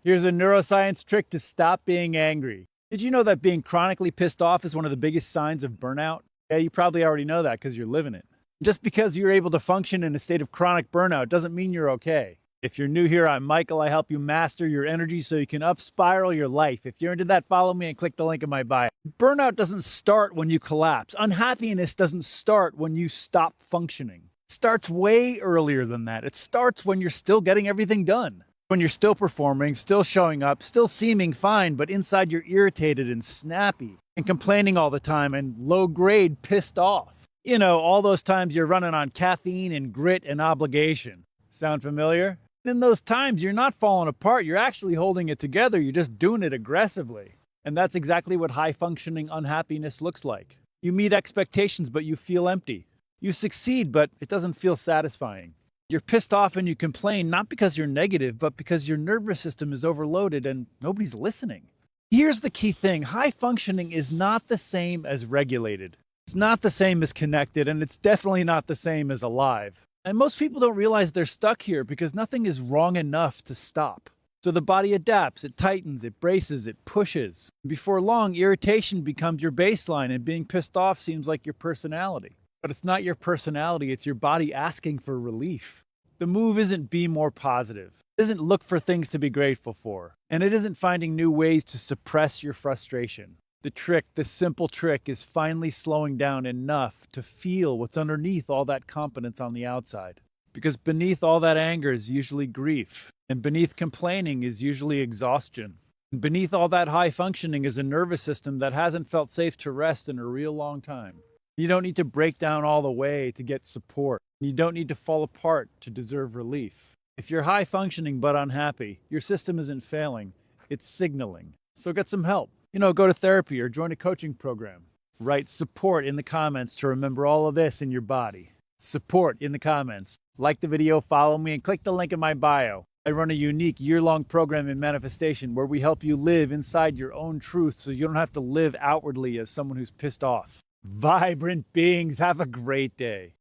Here's a neuroscience trick to stop being angry. Did you know that being chronically pissed off is one of the biggest signs of burnout? Yeah, you probably already know that because you're living it. Just because you're able to function in a state of chronic burnout doesn't mean you're okay. If you're new here, I'm Michael. I help you master your energy so you can up spiral your life. If you're into that, follow me and click the link in my bio. Burnout doesn't start when you collapse. Unhappiness doesn't start when you stop functioning. It starts way earlier than that. It starts when you're still getting everything done. When you're still performing, still showing up, still seeming fine, but inside you're irritated and snappy and complaining all the time and low grade pissed off. You know, all those times you're running on caffeine and grit and obligation. Sound familiar? In those times, you're not falling apart. You're actually holding it together. You're just doing it aggressively. And that's exactly what high-functioning unhappiness looks like. You meet expectations, but you feel empty. You succeed, but it doesn't feel satisfying. You're pissed off and you complain, not because you're negative, but because your nervous system is overloaded and nobody's listening. Here's the key thing. High-functioning is not the same as regulated. It's not the same as connected, and it's definitely not the same as alive. And most people don't realize they're stuck here because nothing is wrong enough to stop. So the body adapts, it tightens, it braces, it pushes. Before long, irritation becomes your baseline and being pissed off seems like your personality. But it's not your personality, it's your body asking for relief. The move isn't be more positive. It isn't look for things to be grateful for. And it isn't finding new ways to suppress your frustration. The trick, this simple trick, is finally slowing down enough to feel what's underneath all that competence on the outside. Because beneath all that anger is usually grief, and beneath complaining is usually exhaustion. And beneath all that high functioning is a nervous system that hasn't felt safe to rest in a real long time. You don't need to break down all the way to get support. You don't need to fall apart to deserve relief. If you're high functioning but unhappy, your system isn't failing, it's signaling. So get some help. Go to therapy or join a coaching program. Write support in the comments to remember all of this in your body. Support in the comments. Like the video, follow me, and click the link in my bio. I run a unique year-long program in manifestation where we help you live inside your own truth so you don't have to live outwardly as someone who's pissed off. Vibrant beings, have a great day.